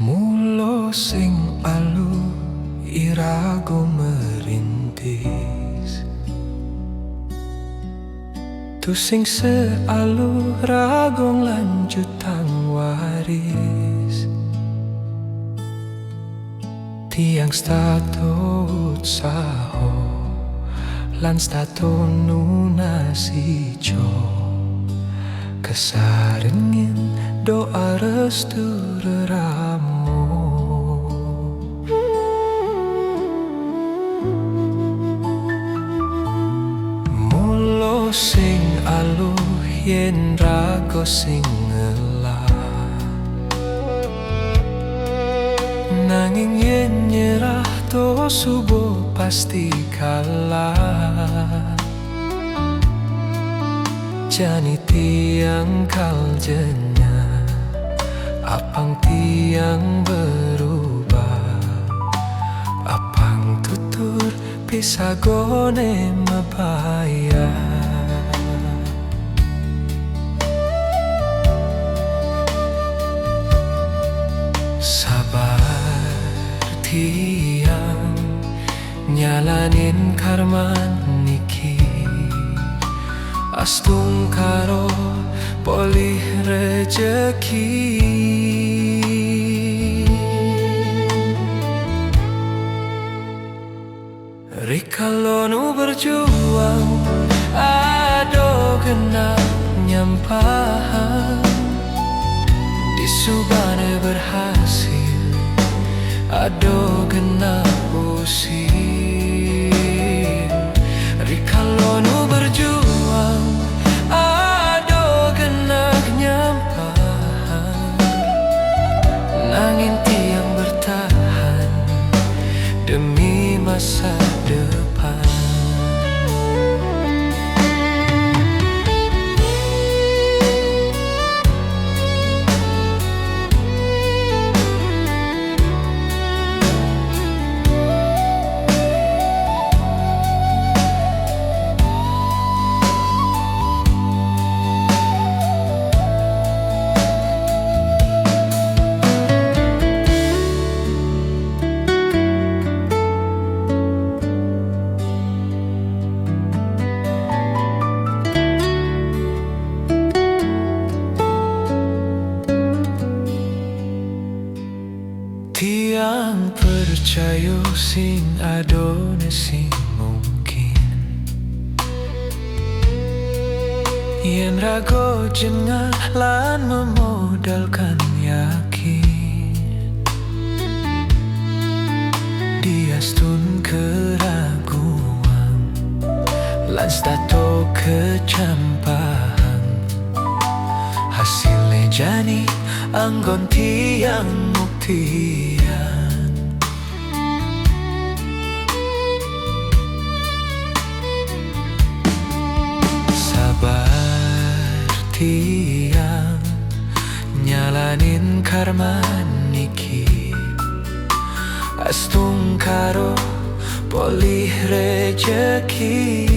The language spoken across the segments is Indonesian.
Mulo sing alu irago merintis, tu sing sealu ragong lanjutan waris. Tiang statut saho lan statut nunasijo, kesarengin doa restu reramu. Mulo sing alu yen rago sing ngelah, nanging yen nyerah to subuh pasti kalah. Jani tiang kaljenya, apang tiang berubah, apang tutur pisagone mabaya. Sabar tiang nyalanin karman niki, astung karo polih rejeki. Rikalo nu berjuang ado kena nyampahan, disubane berhasil ado kena usir. Rikalo nu berjuang ado kena nyampahan, nangin tiang bertahan demi masa depan. Tiang percaya sing adone sing mungkin, yen rago jengah lan memodalkan yakin. Diastun keraguan lan stato kecampahan, hasilnya jani anggon tiang muktian. Sabar tiang nyalanin karman niki, astung karo polih rejeki.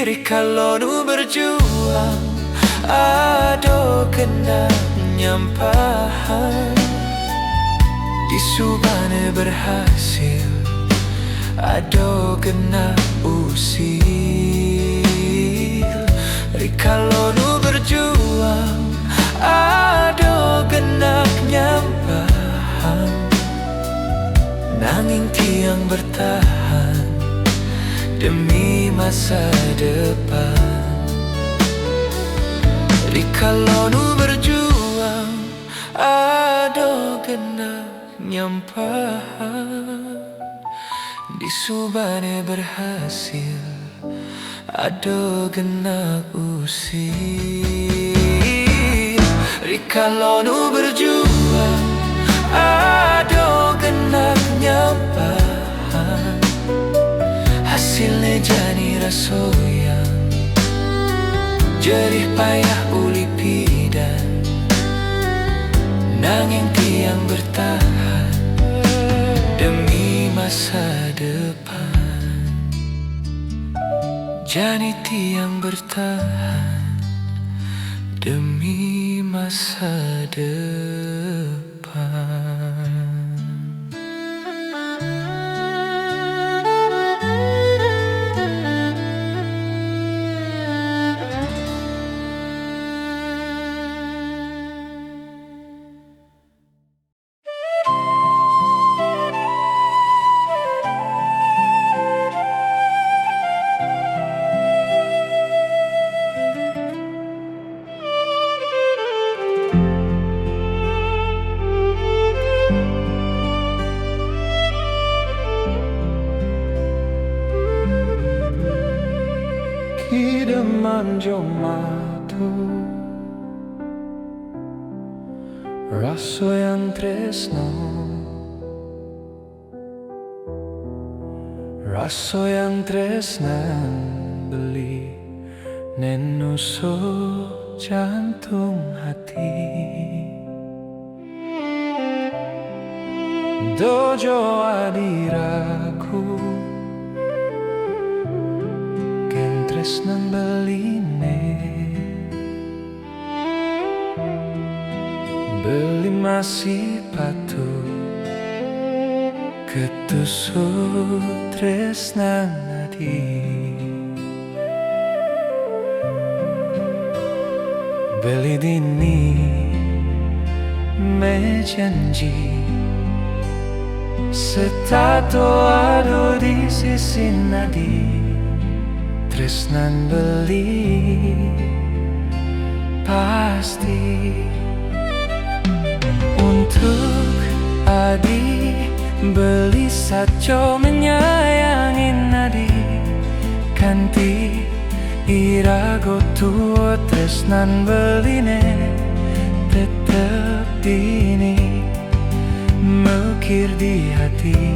Rikalo nu berjuang ado kena nyampahan, disubane berhasil ado kena usir. Rikalo nu berjuang ado kena nyampahan, nanging tiang bertahan demi masa depan. Rikalo nu berjuang ado kena nyampahan, disubane berhasil ado kena usir. Rikalo nu berjuang ado kena nyampahan, hasilnya jadi rasoyan jerih payah uli pidan, nanging tiang bertahan demi masa depan. Jani tiang bertahan demi masa depan. Manjo matu raso yang tresno, raso yang tresnan beli nenusuk jantung hati. Dojo adiraku tresnan beline, beli masih patuh ketusuk tresnan adi. Beli dini me janji setato ado di sisi nadi. Tresnan beli pasti untuk adi, beli saco menyayangin adi, kanti irago tua tresnan beline tetep dini mekir di hati.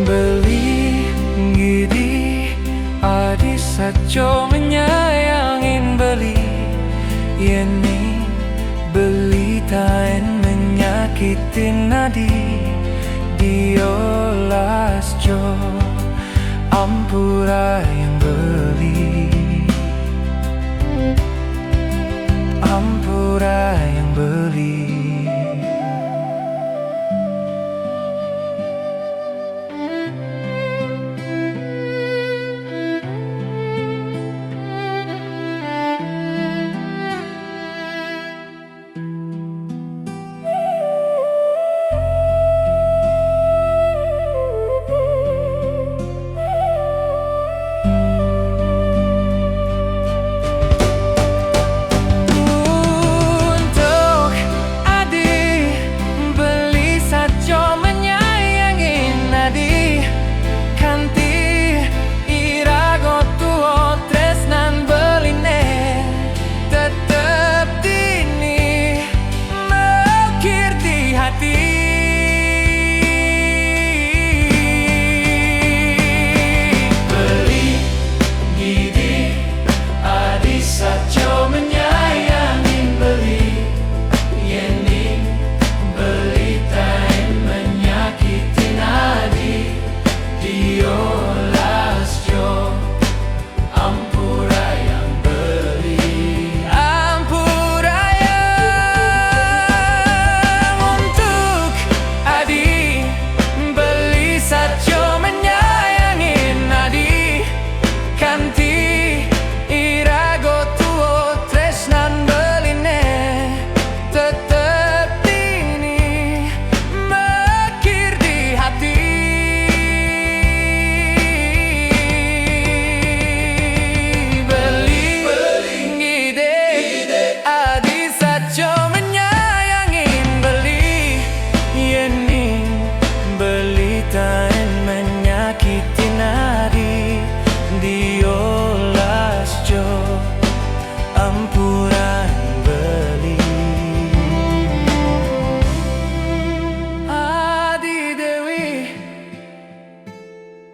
Beli gidi adi saco menyayangin beli yeni beli tain menyakitin adi diolas jo ampura yang beli, ampura yang beli.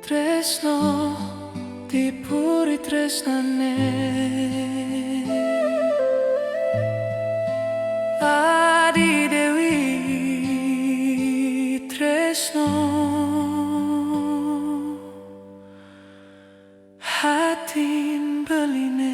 Tresno dipuri tresnane Adi Dewi tresno hatin beline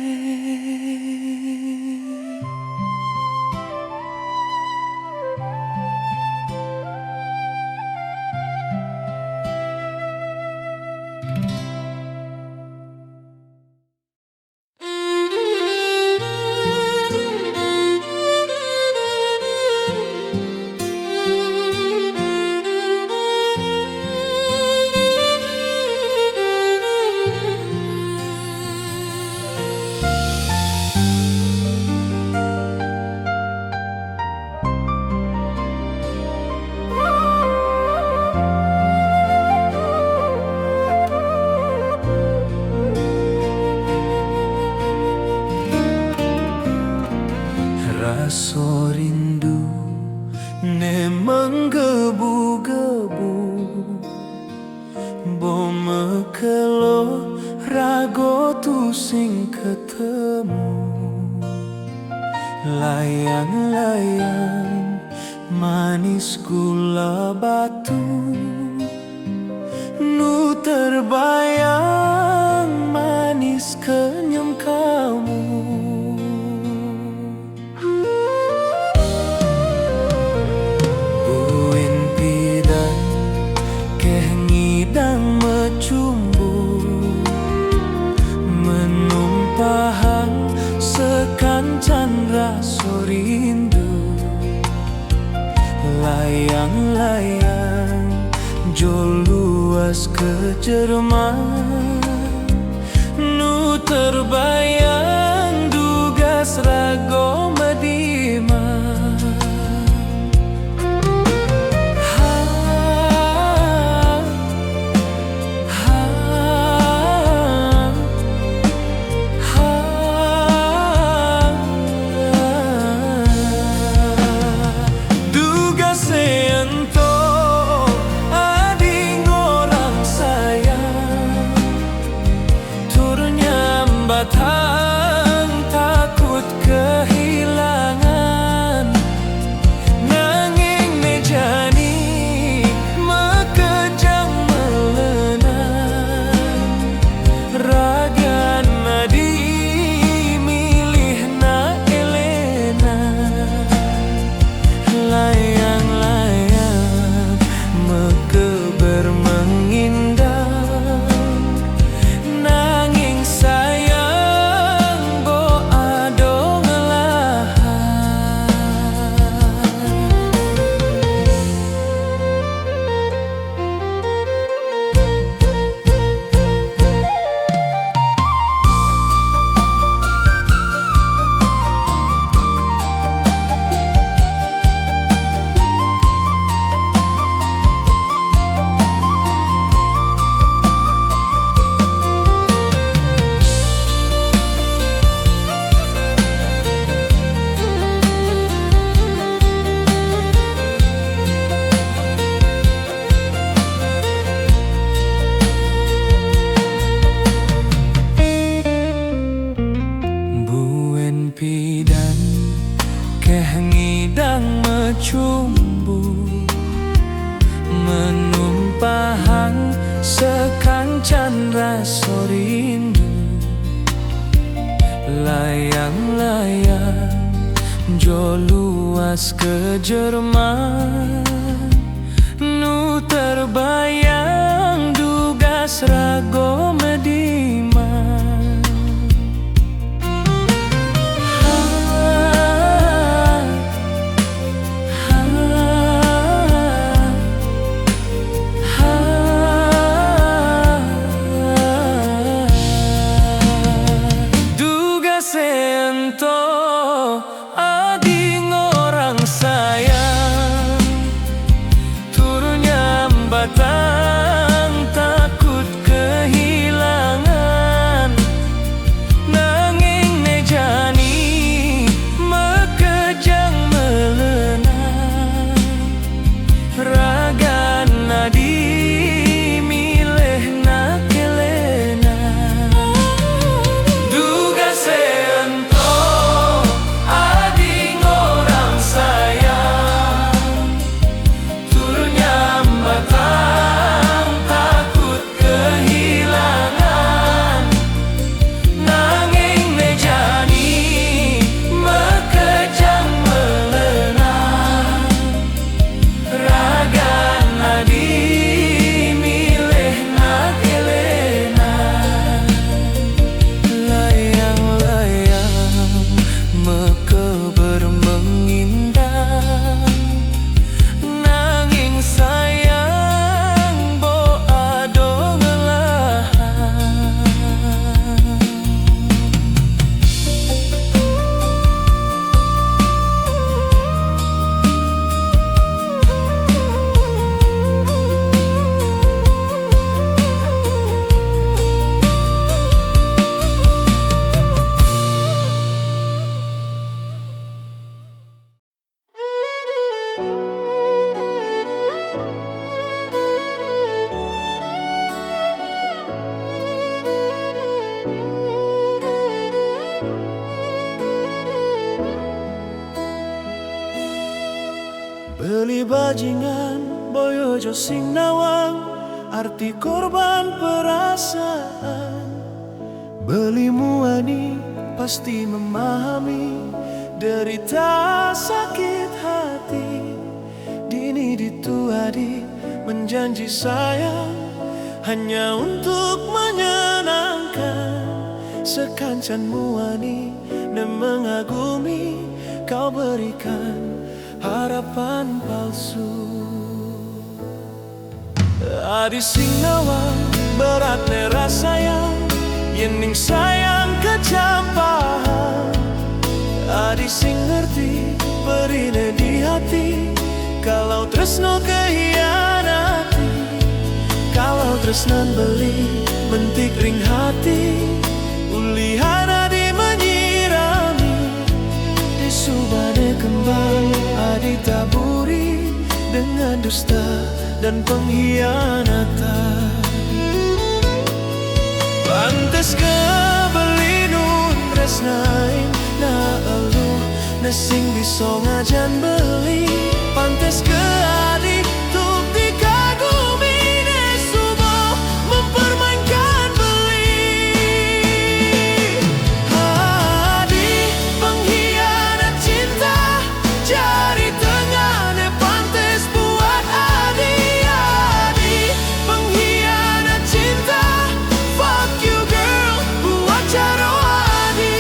Rasa rindu ne menggebu-gebu Bome kelo rago tu sing ketemu Layang-layang manis gula batu Nu terbayang manis kenyum kamu Ngidang mecumbu menumpahang sekancan rasa rindu Layang-layang jo luas ke Jerman Nu terbayang dugas rago medima takut kehilangan Nanging mejani mekejang melenang Ragan nadi milih na Elena Layang-layang mekeber mengindang Nanging pidan ngidang mecumbu menumpahang sekancan rasa rindu Layang-layang jo luas ke Jerman Nu terbayang dugas rago medima Adi ngorang sayang bajingan boyojo sing nawang, arti korban perasaan. Beli muani pasti memahami derita sakit hati. Dini dituadi menjanji sayang hanya untuk menyenangkan. Sekancan muani dan mengagumi, kau berikan harapan palsu. Adi sing nawang berat ne rasayang, yening sayang kecampahan. Adi sing ngerti berine di hati, kalau tresno kehianati. Kalau tresnan beli mentik ring hati, ulihan adi menyirami. Di subane kembang adi taburi dengan dusta dan pengkhianatan. Pantes kebeli nun tresnain na elu, na sing bisa ngajan beli. Pantes ke adi tuk dikagumi, ne subuh mempermainkan beli. Adi pengkhianat cinta, jari tengah ne pantes buat adi. Adi pengkhianat cinta, fuck you girl, buat caro adi.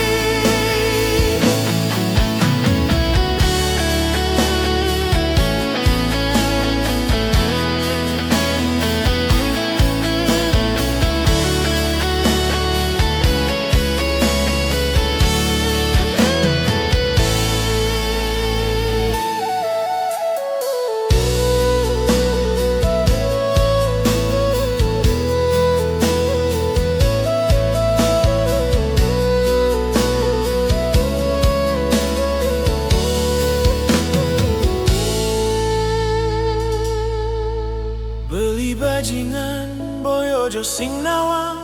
Beli bajingan boyojo sing nawang,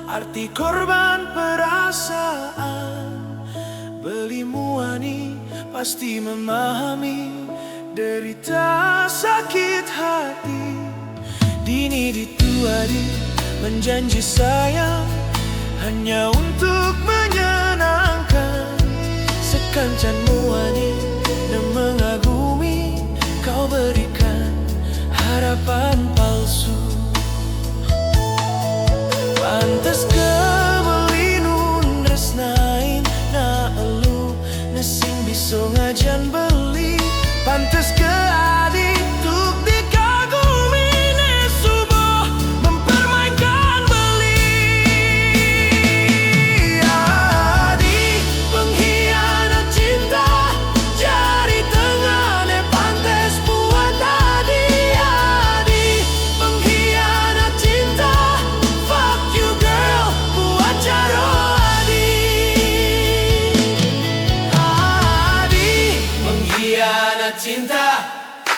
arti korban perasaan. Beli muani pasti memahami derita sakit hati. Dini dituadi menjanji sayang hanya untuk menyenangkan. Sekancan muani dan mengagumi, kau berikan harapan palsu. Pantes kebeli nun resnain na elu, na sing bisa ngajan beli. Pantes ke adi tuk dikagumi, ne subuh mempermainkan beli. Adi pengkhianat cinta, jari tengah ne pantes buat adi. Adi pengkhianat cinta, fuck you girl, buat caro adi. Adi pengkhianat cinta,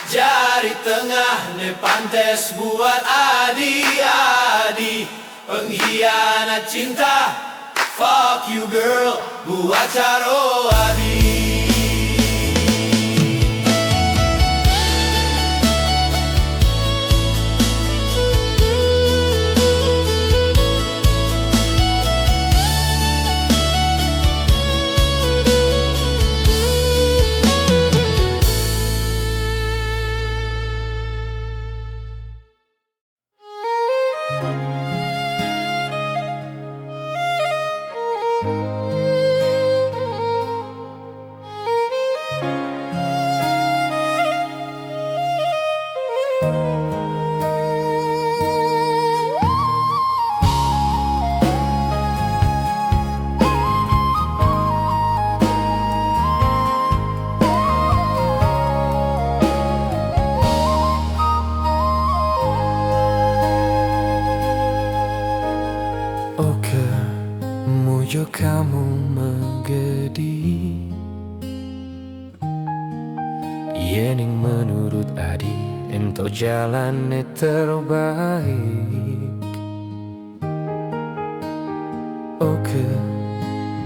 jari tengah ne pantes buat adi. Adi pengkhianat cinta, fuck you girl, buat caro adi. Oke, mujo kamu menggedi. Yening menurut adi ento jalan terbaik. Oke,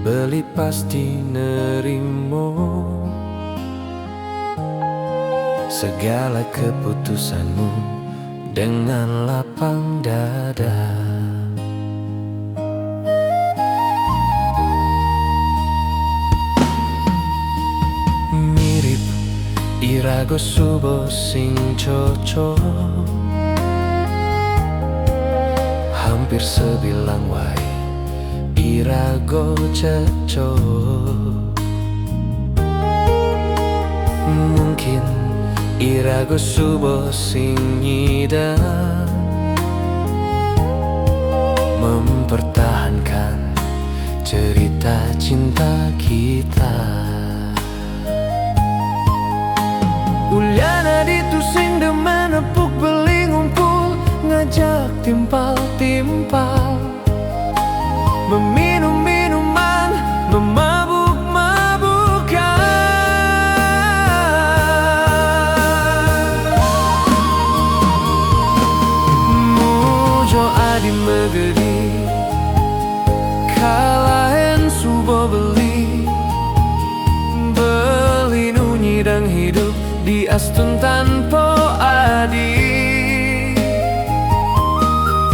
beli pasti nerimo. segala keputusanmu dengan lapang dada. Mirip irago subo sing cocok, hampir sebilang wae irago cocok. Mungkin irago subo sing nyidang mempertahankan cerita cinta kita. Uliana ditusing demen nepuk beli ngumpul, ngajak timpal-timpal, meminum minuman, memabuk-mabukkan. Mujo adi megedi, kalahen subo beli, beli nu nyidang hidup di astun tanpa adi.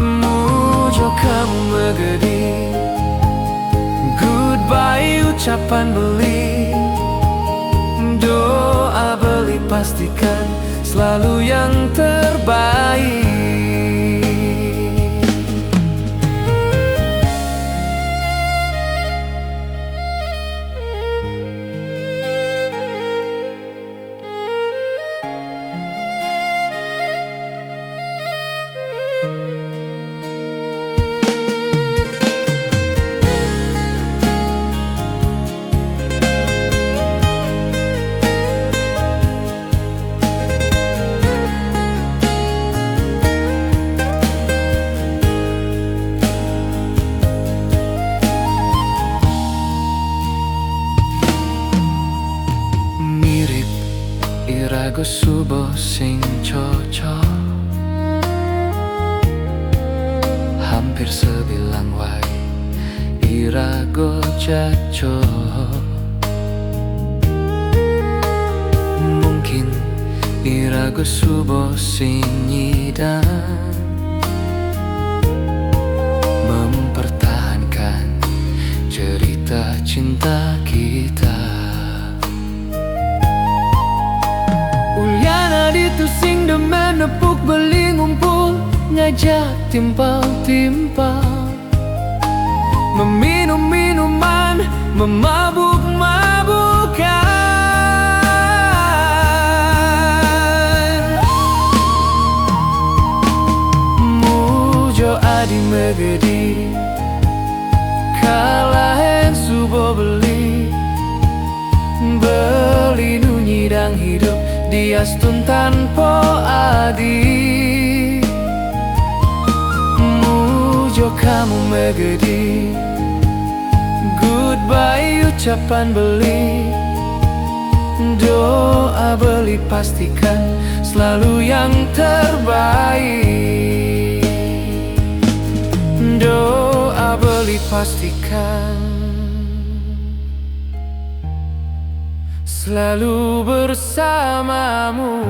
Mujo kamu megedi, goodbye ucapan beli, doa beli pastikan selalu yang terbaik. Irago subo sing cocok, hampir sebilang wae irago cocok. Mungkin irago subo sing nyidang mempertahankan cerita cinta kita. Uliana ditusing demen nepuk beli ngumpul, ngajak timpal-timpal, meminum minuman, memabuk-mabukkan. Mujo adi megedi, kalahen subo beli, beli nu nyidang hidup di astun tanpa adi. Mujo kamu megedi, goodbye ucapan beli, doa beli pastikan selalu yang terbaik. Doa beli pastikan selalu bersamamu.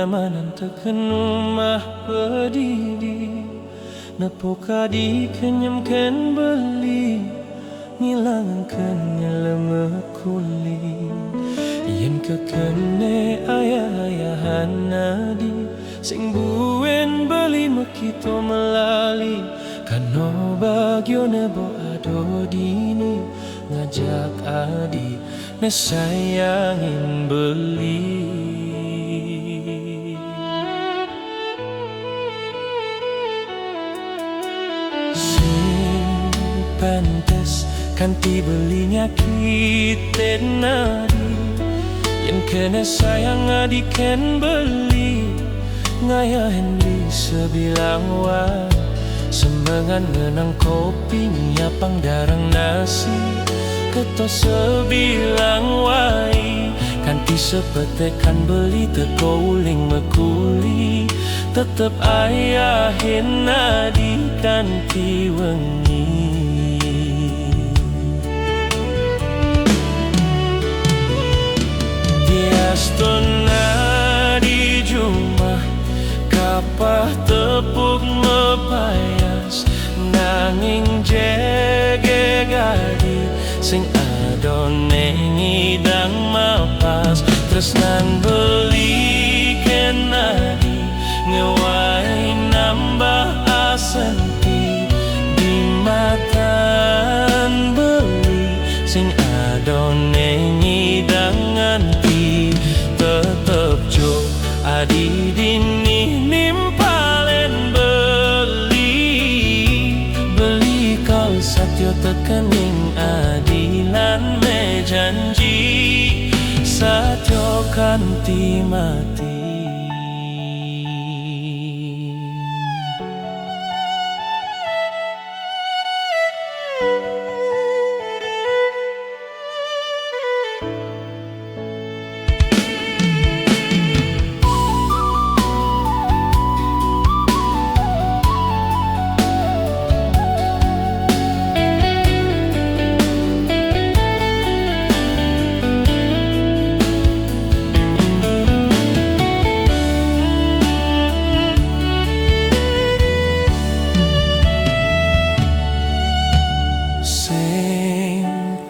nyamanan tekan rumah berdiri, nepoka dikenyamkan beli, ngilangkan lemak kulit. Yen kekene ayah-ayahan nadi, sing buen beli mekito melali kano bagyo nebo ado dini ngajak adi ne sayangin beli. Pantes kanti belinya kita nadi yang kena sayang adi ken beli ngayahin di sebilang wa semengan menang kopi nyapang darang nasi keto sebilang wai kanti sepetekan beli teko uling mekuli tetep ayahin nadi kanti wengi. Astona di jumah kapah tepuk mepayas nanging jege gadi sing adone ngidang mapas tresnan beli kenadi ngewai nambah asenti di matan beli sing adone ngidang nganti tetep jo adi dini nimpalen beli kau satyo tekening adilan me janji satyo kanti mati.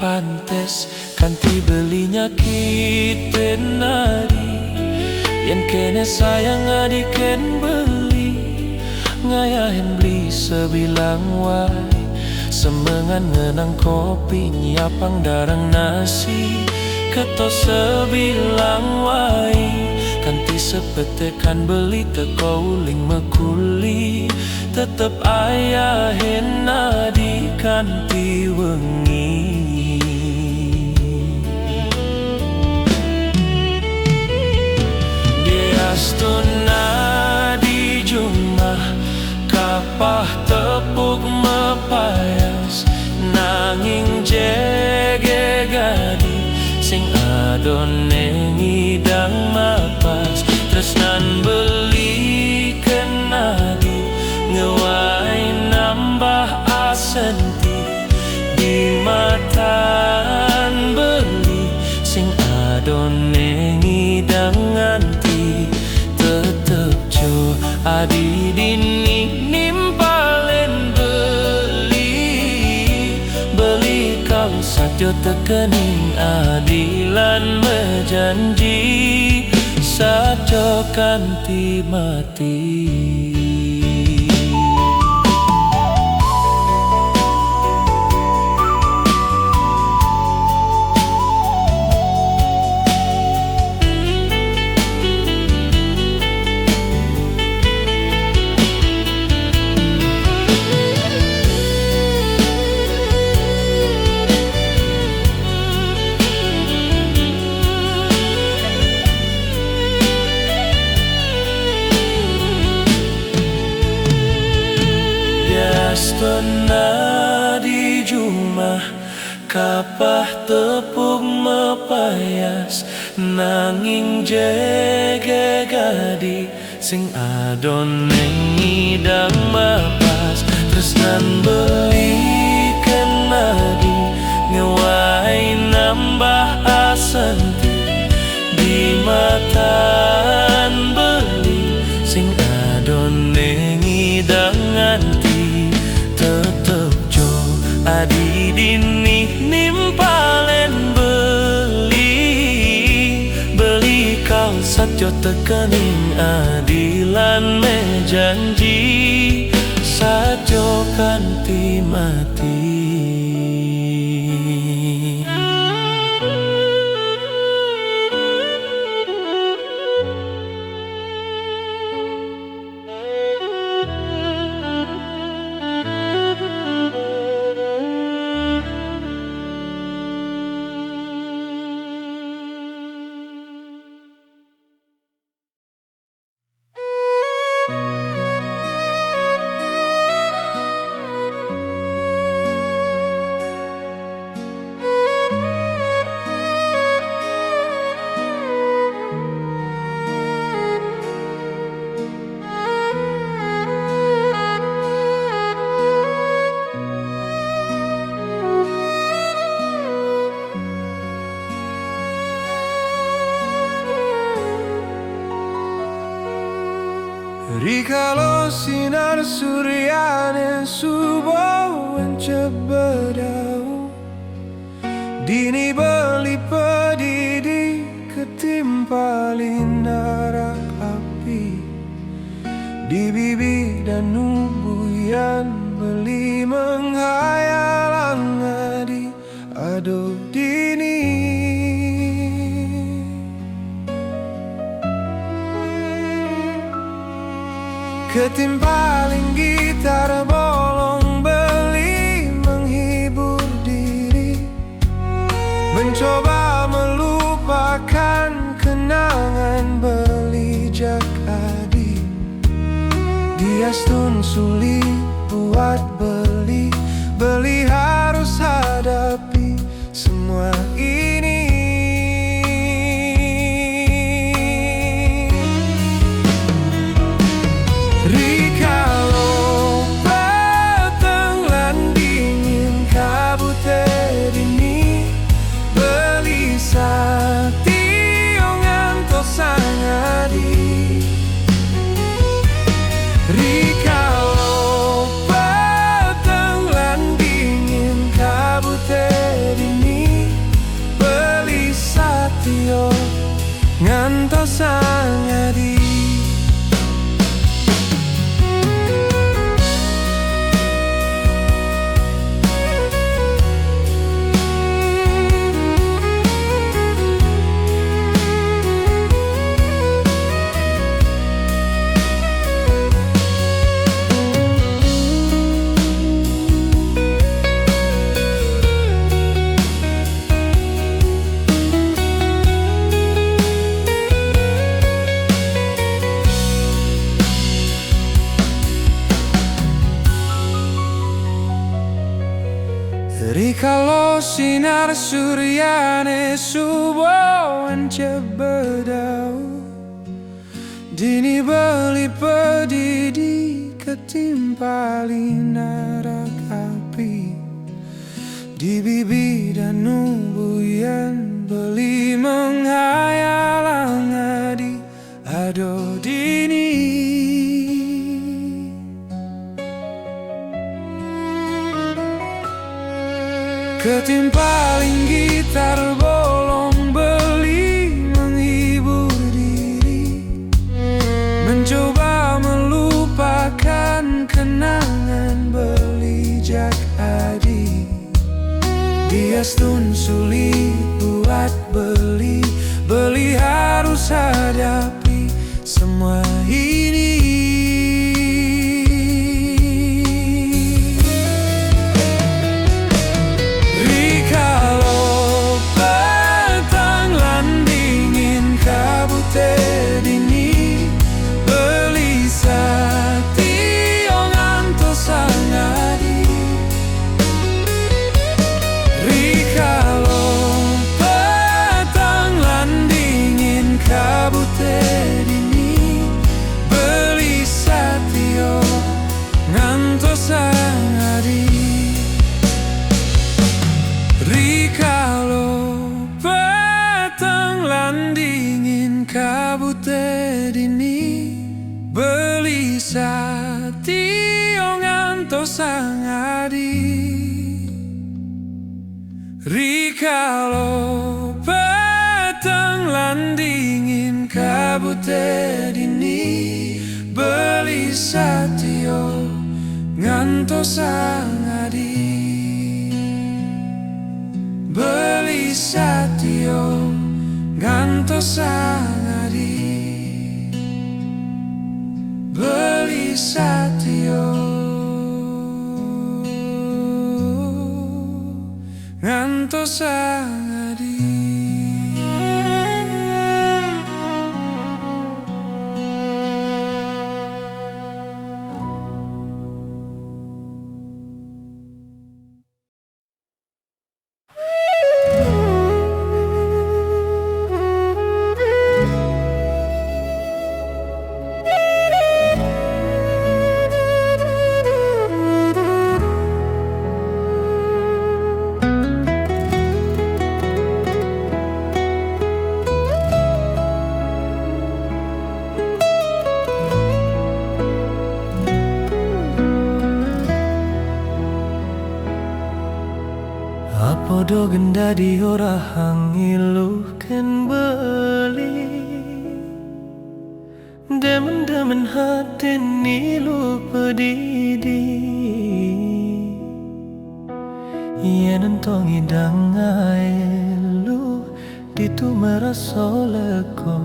Pantes kanti belinya kita nadi yang kene sayang adi ken beli ngayahin beli sebilang wai semengan ngenang kopi nyapang darang nasi keto sebilang wai kanti sepetekan beli teko uling mekuli tetep ayahin nadi kanti wengi. Astuna di jumah kapah tepuk mepayas nanging jege gadi sing adone ngidang mapas tresnan beli kenadi ngewai nambah asenti di matan beli sing adone ngidang nganti tetep jo adi dini nimpalen beli kau satyo tekening adilan mejanji satyo kanti mati. Pernah di jumah kapah tepuk mepayas nanging jege gadi sing adone ngidang mapas tresnan beli kenadi ngewai nambah asenti di matan beli sing adone ngidang nganti tetep jo adi dini nimpalen beli kau satyo sajo tekening adilan me janji sajo kanthi mati. Rikalo sinar suryane subuh encebedau, dini beli pedidi ketimpalin darak api, di bibi dan nubuyan beli menghayal angadi aduh dini. Ketimpaling gitar bolong beli menghibur diri, mencoba melupakan kenangan beli jakadi. Diastun sulit buat beli, beli harus hadapi semua ini. Ngantos angadi. Rikalo sinar suryane subuh encebedau, dini beli pedidi ketimpalin darak api, di bibi dan nubuyan beli menghayal angadi aduh dini. Ketimpaling gitar bolong beli menghibur diri, mencoba melupakan kenangan beli jakadi. Diastun sulit buat beli, beli harus hadapi semua ini. Rikalo petang lan dingin kabut te dini beli satio ngantos sangadi beli satio ngantos sangadi beli satio ngantos sangadi. Podo genda di ora hangilu ken beli demen-demen hati nilu pedidi yen entong idang lu ditu merasa leko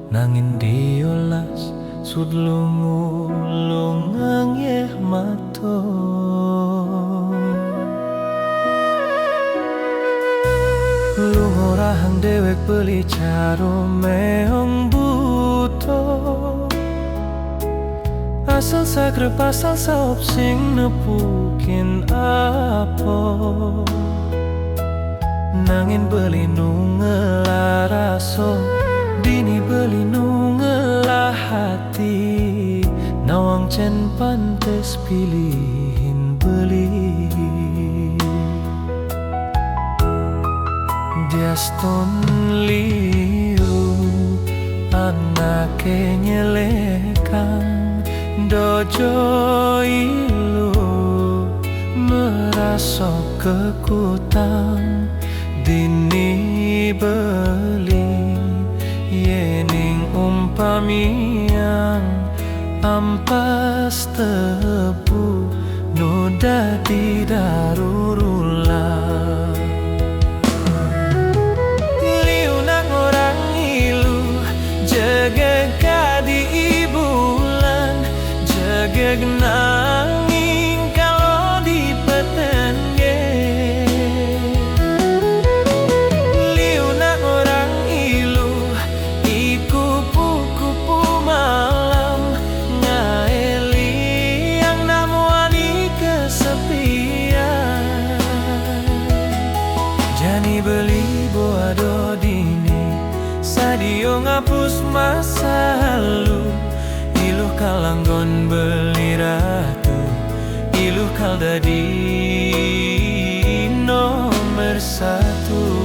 nangin diolas sudlungu yeh mato. Lu orang dewek beli caro meong buto asal sagrep asal saop sing nepukin apa nangin beli nungelaso dini beli nungelah hati nawang cen pantes pilihin beli Diaston liu anake nyelekan dojo ilu merasa kekutang dini beli yening umpamian ampas tebu noda di darurula Jegeg nanging kalau di petenge liuna orang ilu iku kupu malam ngaeli yang namuani kesepian jani beli boado dini sadio ngapus masa lalu iluh kalanggon beli ratu iluh kal dadi nomor satu.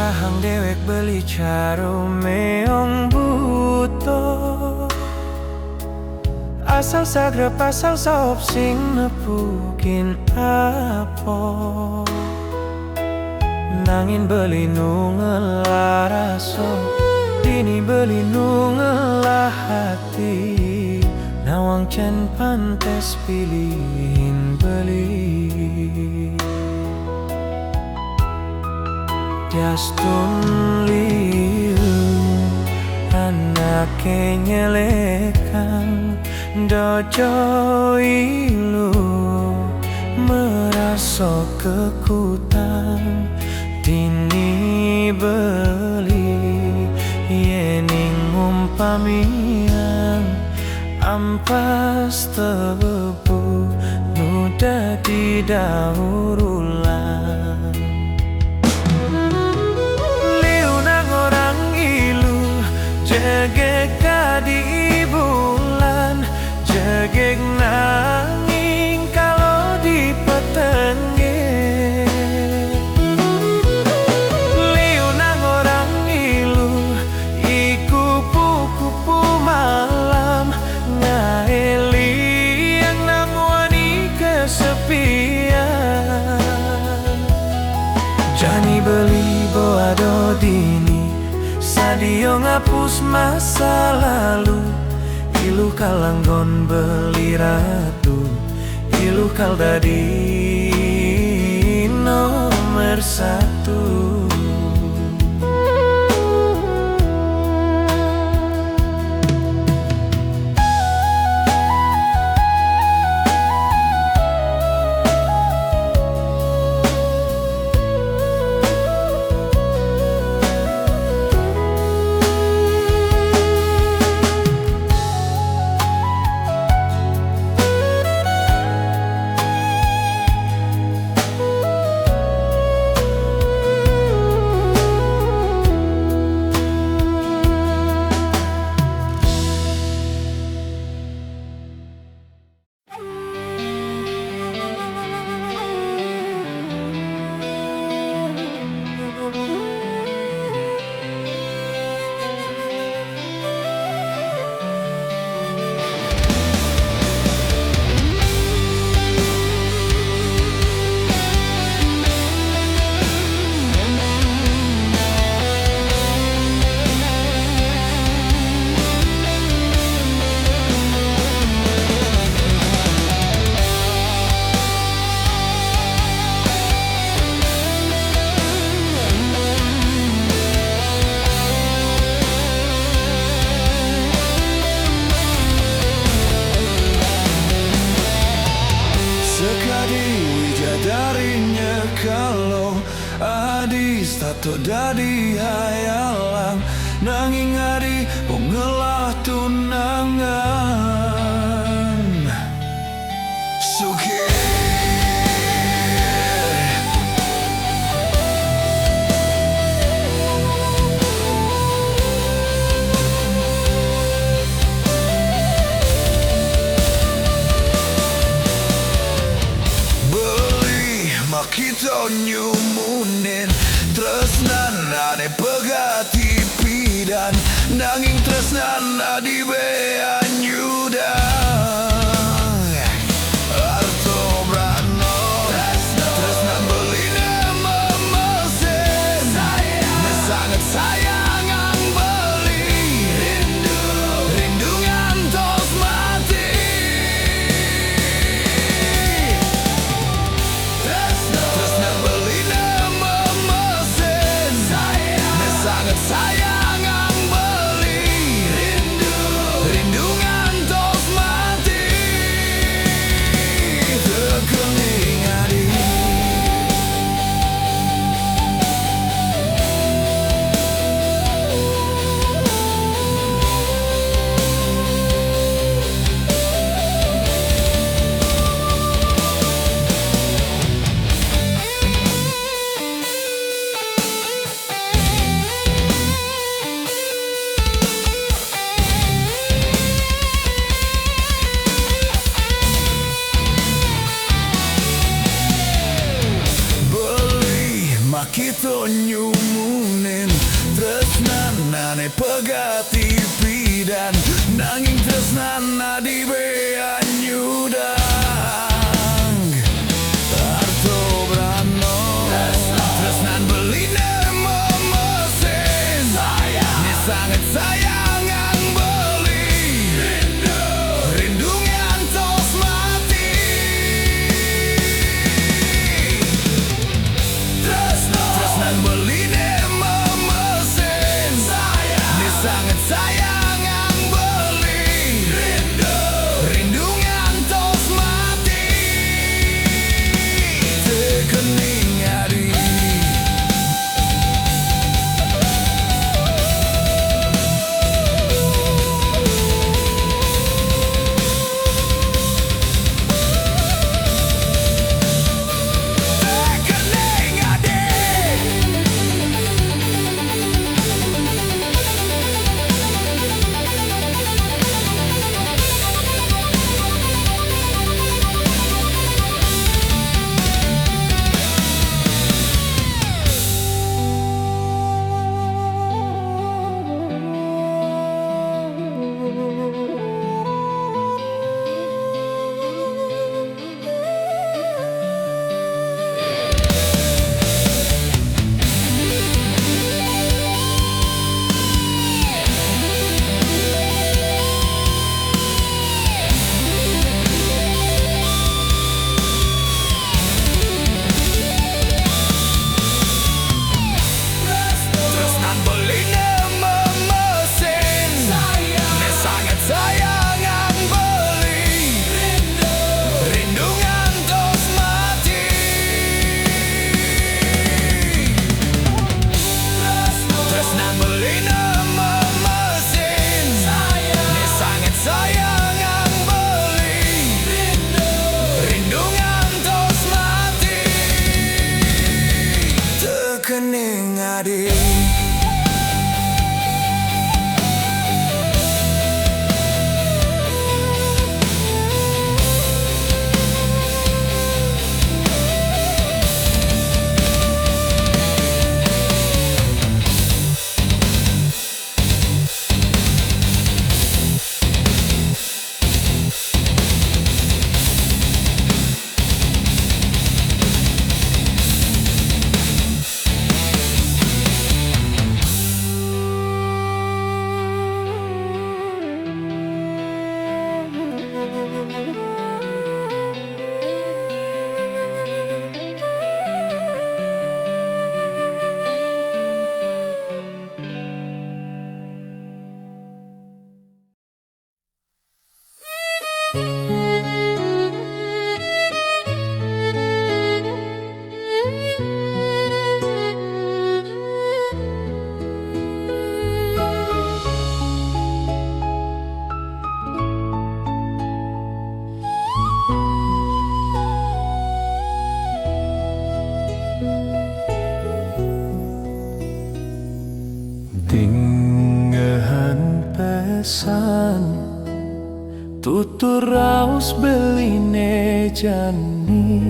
Hang dewek beli caro meong buto asal sagrep asal saop sing nepukin apa nangin beli nungelah raso dini beli nungelah hati nawang cen pantes pilihin beli Diaston liu anake nyelekan dojo ilu merasa kekutang dini beli yening umpamian ampas tebu nu dadi daur ulang. Liu nang orang ilu jegek kadi bulan, jegek nanging kalau di petenge. Liu nang orang ilu iku kupu-kupu malam, ngaeli yang nang wani kesepian. Jani beli boado dini, sadio ngapus masa lalu. Ilu kalanggon beli ratu, ilu kal dadi nomor satu. Darinya kalau adis tato dadi hayalang, nanging adi pengelah tunangan suki. Kita nyumunin tresnan ane pegati pidan, nanging tresnan adi bean yudang arto brano. Tresnan beline memesin, sangat sayang ang beli, rindu ngantos mati. Sayang ang beli, rindu ngantos mati. Terkening adi. Kita nyumunin tresnan ane pegati pidan, nanging tresnan adi bean yudang arto brano. Tresnan beline memesin, ni sangat sayang ang beli, rindu ngantos mati. Tresnan beline memesin, ni sangat sayang ang beli, rindu ngantos Tinggahan pesan tutur raus beline jani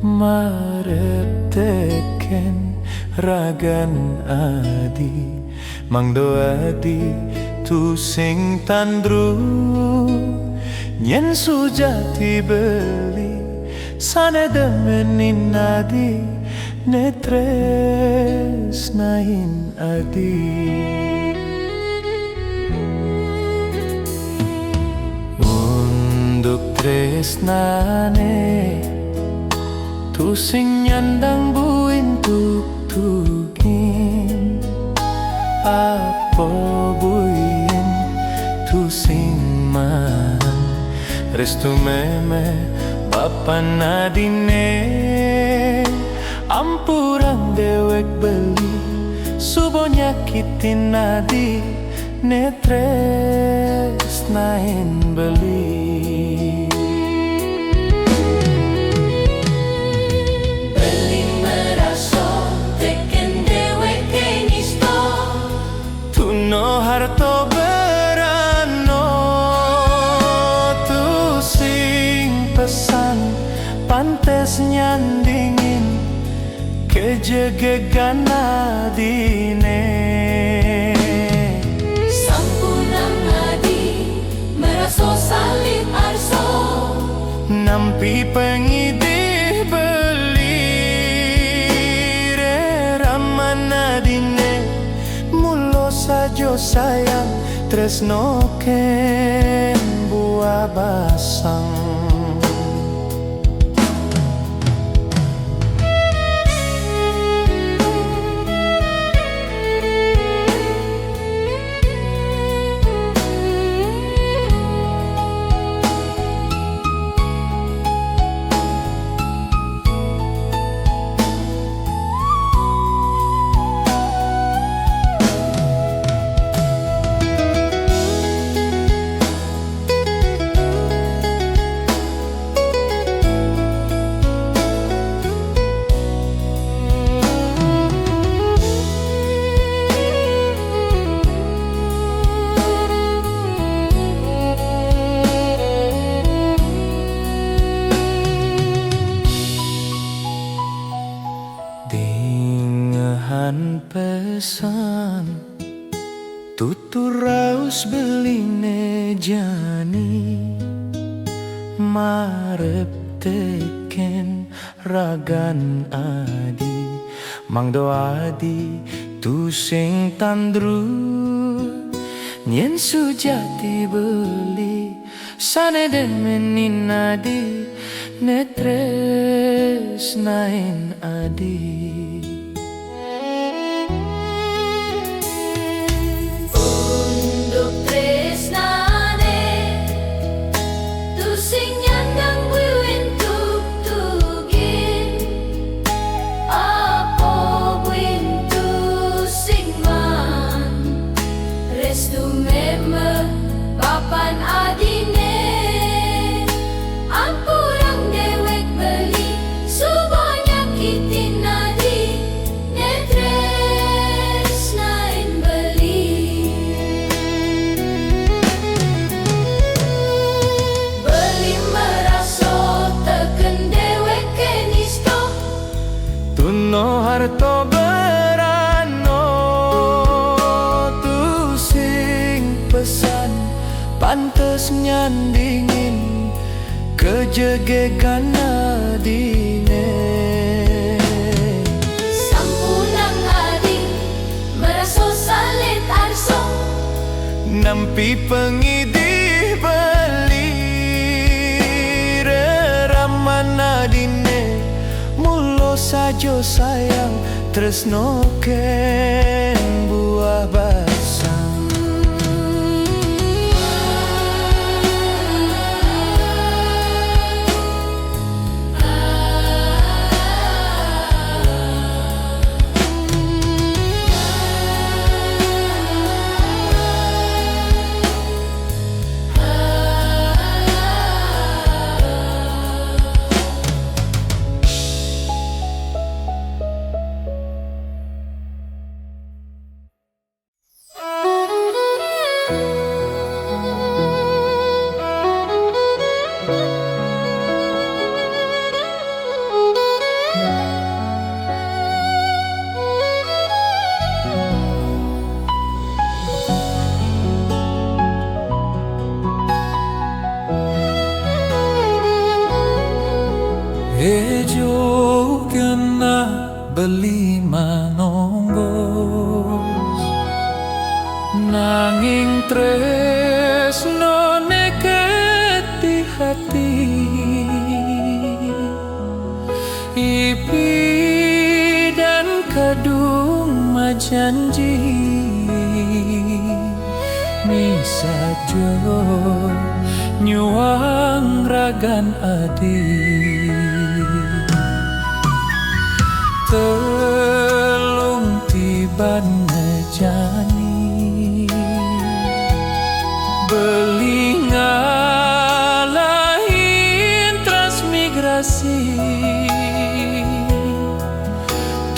marep teken ragan adi mangdo adi tu sing tandru nyen sujati beli sane demenin adi netres nain adi untuk tresnane tu sing nyandang buin tugin apa buin tu sing man restu meme papan adine ampurang dewek beli subo nyakitin nadi netres nain beli beli meraso teken dewek kenisto tuno harto berano tu sing pesan pantes nyandingin kejegegan adine sampunang adi meraso salib arso nampi pengidih beli raman adine mulo sajo sayang tresno ken buah basang pesan tutur raus beline jani marep teken ragan adi mangdo adi tu sing tandru nyen sujati beli sane demenin adi netres nain adi tuno harto berano tu sing pesan pantes nyandingin kejegegan adine sampunang adi meraso salit arso nampi pengidih beli raman adine mulo sajo sayang tresno ken buah basang beli manonggos nanging tresno neket di hati ipi dan kadung majanji misajo nyuang ragan adi telung tiban ngejani beli ngalahin transmigrasi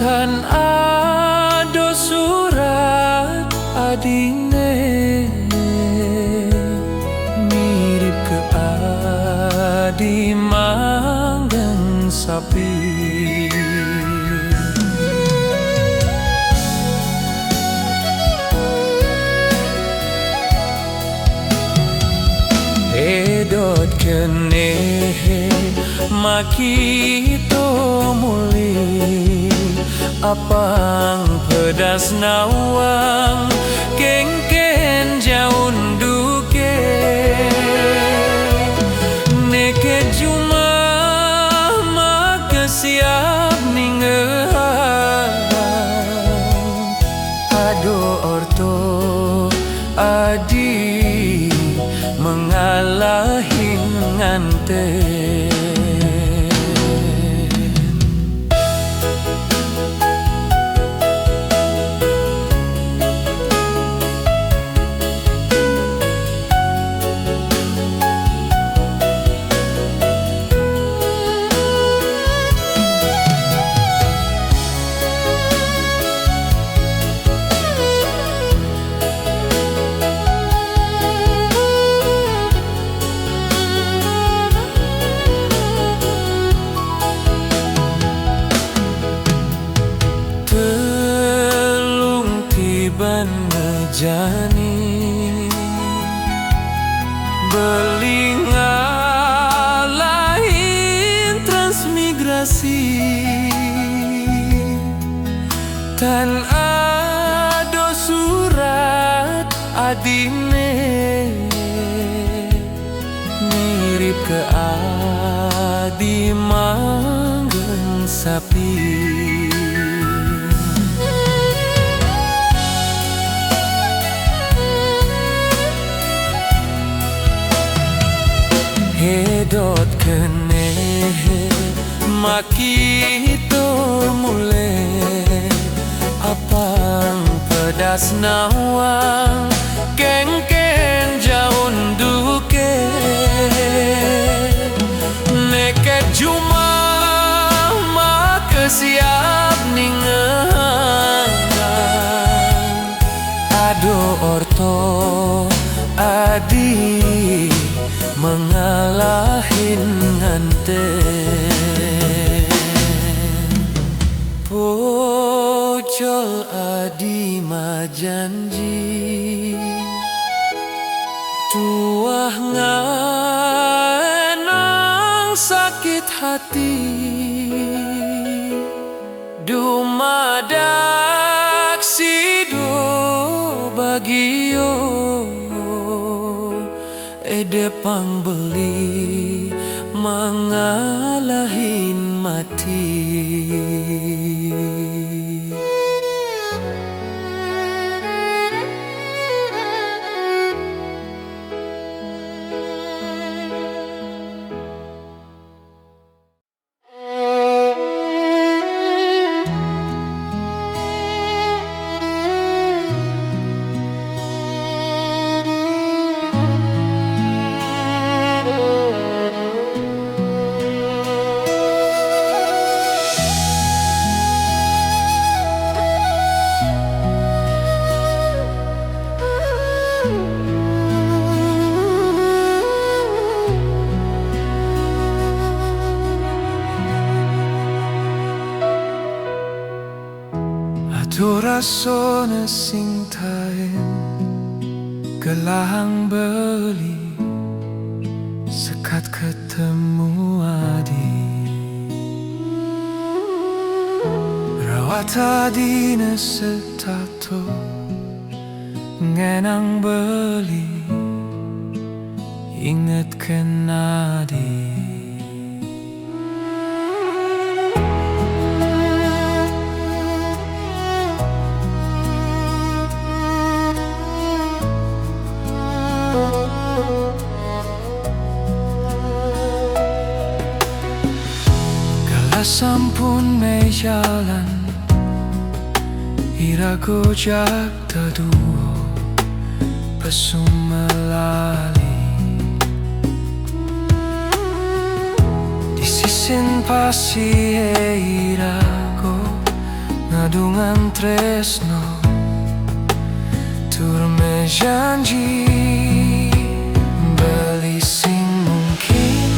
dan ado surat adine mirip ke adi manggang sapi edot kene makito muli apang pedas nawang kengken jaun duke neke cuma maka siap ningehan ado orto adi mengalahin nganten ban ngejani beli ngalahin transmigrasi dan ado surat adine mirip ke adi manggen sapi edot kene makito mule apang pedas nawang kengken jaun duke neket cuma maka siap ningehan ado orto adi mengalahin nganten pocol adi majanji tuah nganang sakit hati dumadak sido bagio edepang beli mengalahin mati Ado rasona sing taen gelahang beli sekat ketemu adi tadi na setato ngenang beli inget kenadi. Kala sampun me jalan irago jak taduo pesum melali di sisin pasi irago ngadungan tresno tur me janji beli sing mungkin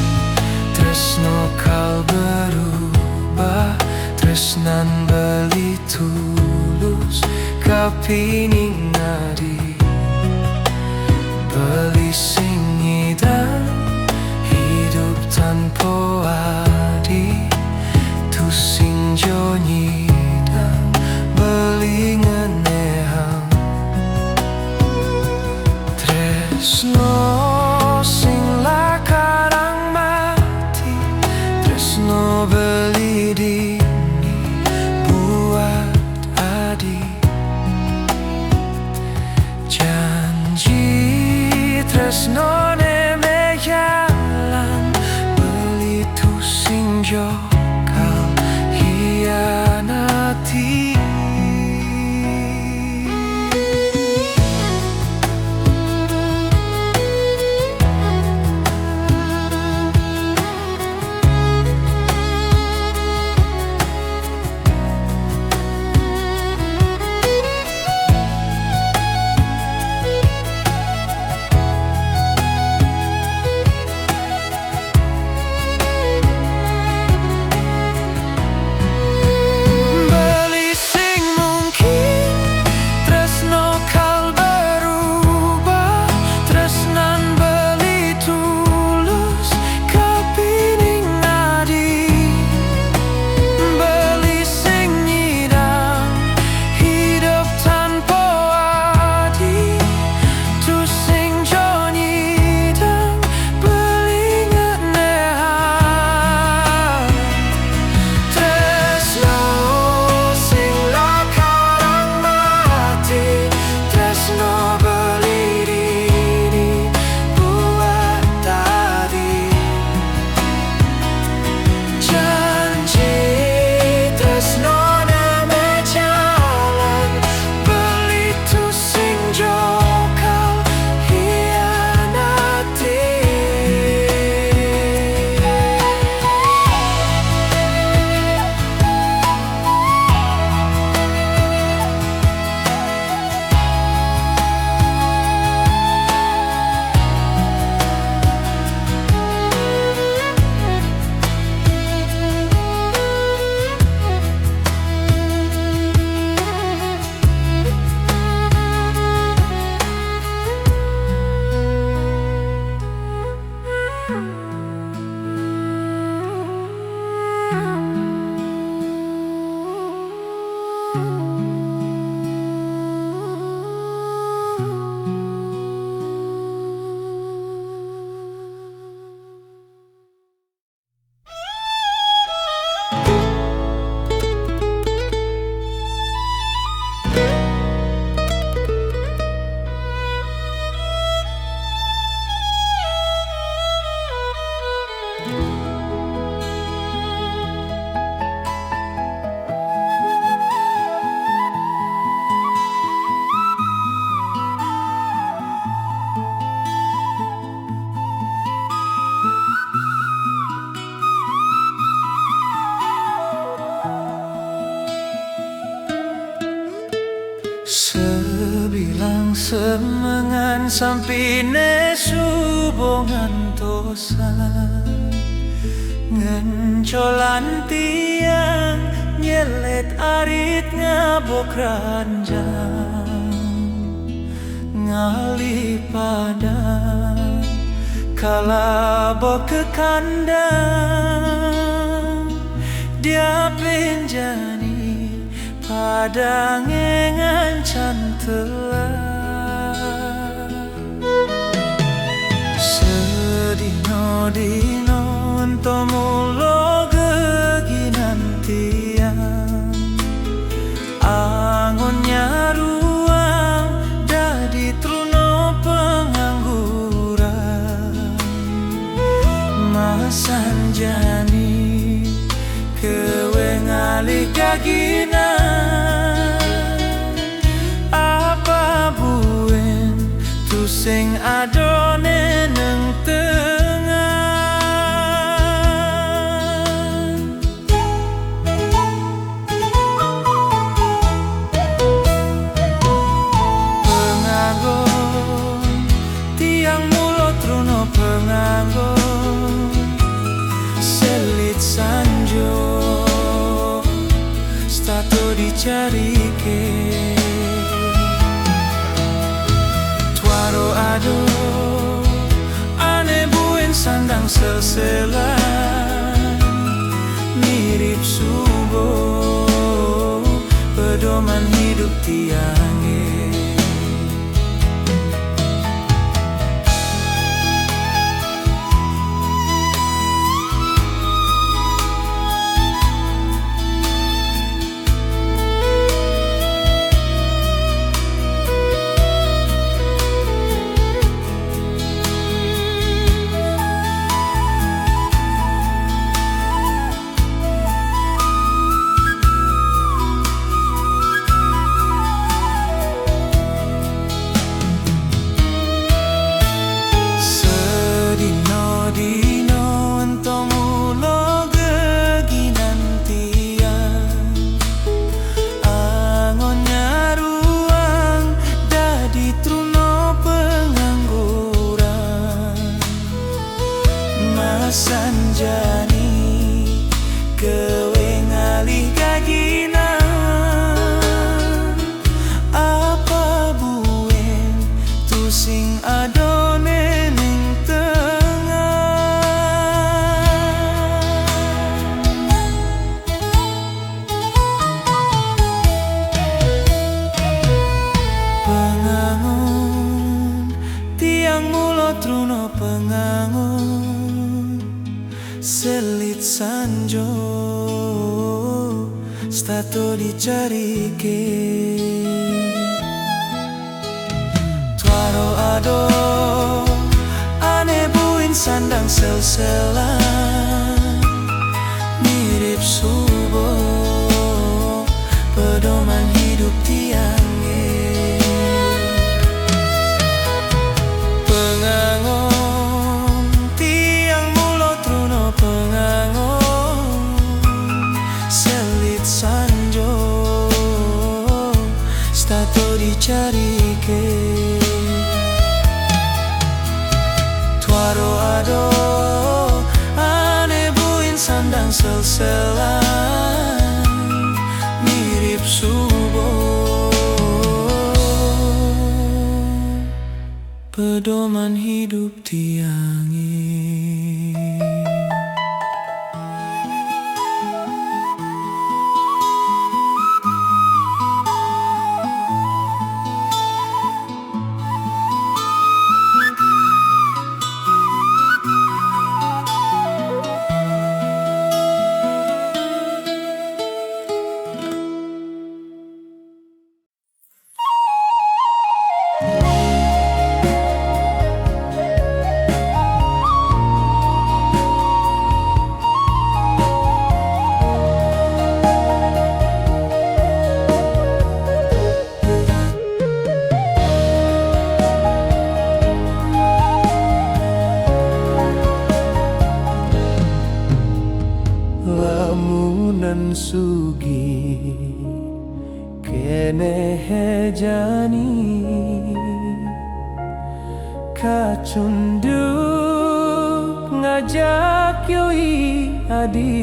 tresno kal berubah tresnan beli tulus kapining ngadi beli sing ngidam hidup tanpa adi tu sing jo nyidam beli ngeneham tresno sing lakarang mati tresno beli dini buat adi janji tresno ne me jalan beli tu sing jokal hianati. Sebilang semengan sampine subongan tosan ngencolan tiang nyelet arit ngabok ranjang ngali padan kalabok ke kandang dia penjani padang ngencan telah sedino-dino ento mulo geginan tiang angon nyaruang dadi truno pengangguran masanjani kewe ngali kaginan apa buen tu sing adone neng dicarike tuaro ado ane buen sandang sel-selan mirip subuh pedoman hidup tiange sanjani kewe ngali kaginan apa buen tu sing adone ning pengangun tiang mulo truno pengangun selit sanjo stato dicarike tuaro ado ane buin sandang sel-selan mirip subuh pedoman hidup tiange dicarike tuaro ado ane buin sandang sel-selan mirip subuh pedoman hidup tiange. Lamunan sugi kene hejani kacunduk ngajak yoi adi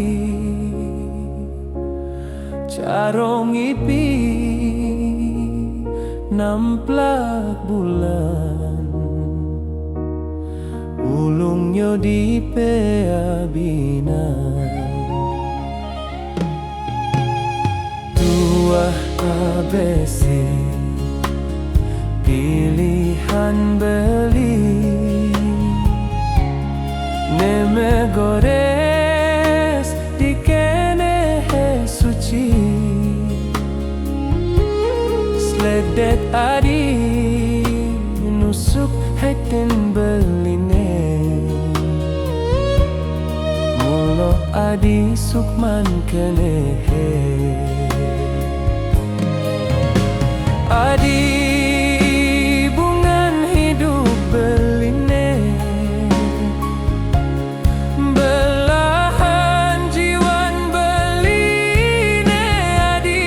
carong ipi namplak bulan ulungnya di peabinan tuah abesi pilihan beli neme gores di kene suci sledet adi nusuk heten beline mulo adi sukman kene adi bungan hidup beline belahan jiwan beline adi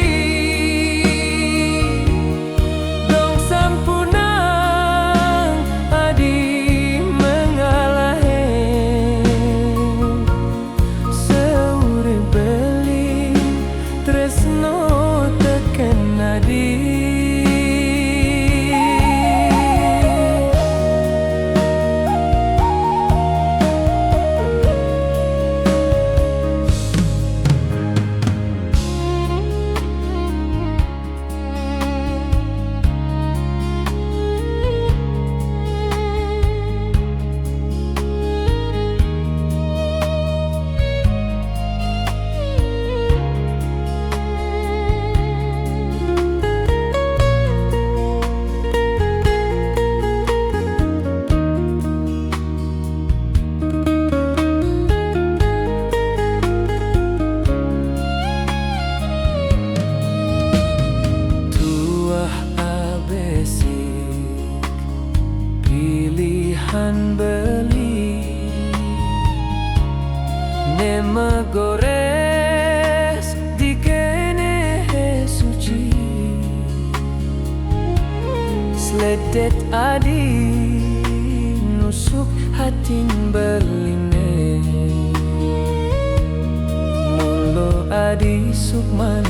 dong sampunang adi mengalahe seure beli tresno teken adi pilihan beli nema gores di kene suci sledet adi nusuk hatin beline mulo adi sukman